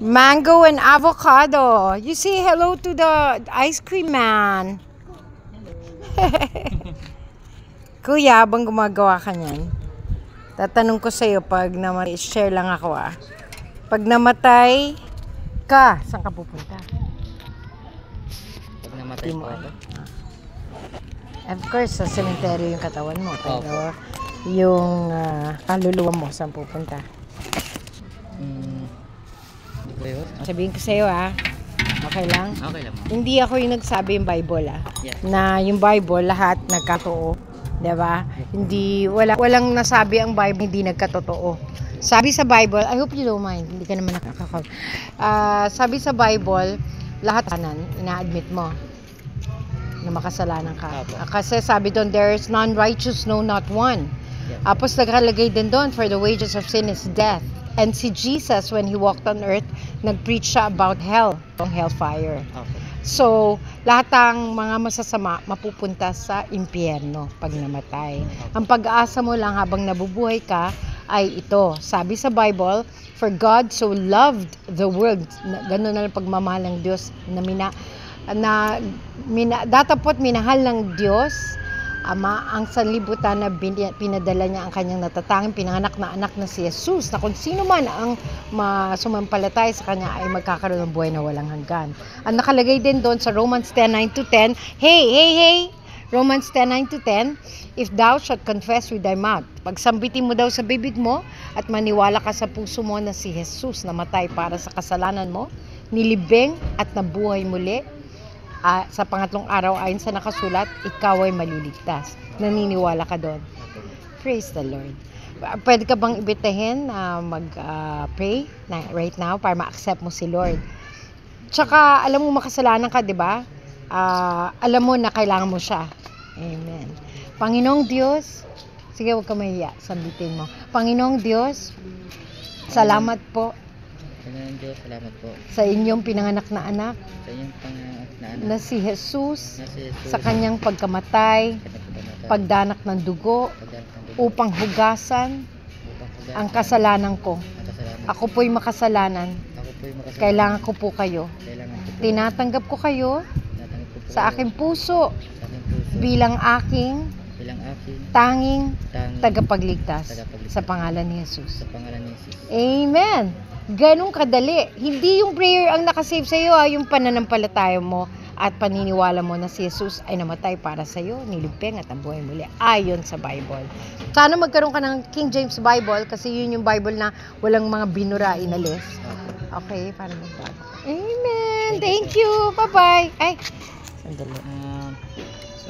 Mango and avocado. You say hello to the ice cream man. Kuya, habang gumagawa ka niyan, tatanong ko sa'yo pag namatay, share lang ako Pag namatay ka, saan ka pupunta? Pag namatay po ako? Of course, sa cemetery yung katawan mo. Pero yung kaluluwa mo, saan pupunta? Hindi ko yun. Sabihin ko sa'yo okay lang? Okay lang mo. Hindi ako yung nagsabi yung Bible Yeah. na yung Bible lahat nagkatotoo, 'di ba? Hindi walang nasabi ang Bible hindi nagkatotoo. Sabi sa Bible, I hope you don't mind, hindi ka naman nakakakot. Sabi sa Bible, lahat kanan ina-admit mo na makasalanan ka. Kasi sabi doon, there is none righteous, no not one. Tapos nakalagay din doon, for the wages of sin is death. And si Jesus, when he walked on earth, nag-preach siya about hell, hellfire. Okay. So, lahat ng mga masasama mapupunta sa impyerno pag namatay. Ang pag-aasa mo lang habang nabubuhay ka ay ito. Sabi sa Bible, for God so loved the world, gano'n na lang pagmamahal ng Diyos datapot minahal ng Diyos Ama ang sanlibutan na pinadala niya ang kanyang natatanging pinanganak na anak na si Jesus, na kung sino man ang sumampalatay sa kanya ay magkakaroon ng buhay na walang hanggan. Ang nakalagay din doon sa Romans 10:9-10, hey, Romans 10:9-10, if thou shalt confess with thy mouth, pagsambitin mo daw sa bibig mo at maniwala ka sa puso mo na si Jesus namatay para sa kasalanan mo, nilibing at nabuhay muli, sa pangatlong araw ayon sa nakasulat, ikaw ay maliligtas. Naniniwala ka doon? Praise the Lord. Pwede ka bang ibitahin na mag-pray right now para ma-accept mo si Lord? Tsaka, alam mo makasalanan ka, di ba? Alam mo na kailangan mo siya. Amen. Panginoong Diyos, sige, huwag ka mahiya, sambitin mo. Panginoong Diyos, salamat po. Panginoong Diyos, salamat po. Sa inyong pinanganak na anak. Sa inyong pinanganak na anak. Na si Jesus. Sa kanyang pagkamatay. Pagdanak ng dugo. Upang hugasan ang kasalanan ko. Ako po'y makasalanan. Kailangan ko po kayo. Tinatanggap ko kayo sa aking puso bilang aking tanging tagapagligtas sa pangalan ni Jesus. Amen. Ganun kadali. Hindi yung prayer ang nakasave sa iyo, yung pananampalataya mo at paniniwala mo na si Jesus ay namatay para sa iyo, nilimping at ang buhay muli ayon sa Bible. Sana magkaroon ka ng King James Bible kasi yun yung Bible na walang mga binura, inalis. Okay, para magbago. Amen. Thank you. Bye-bye. Ay, sandali. So,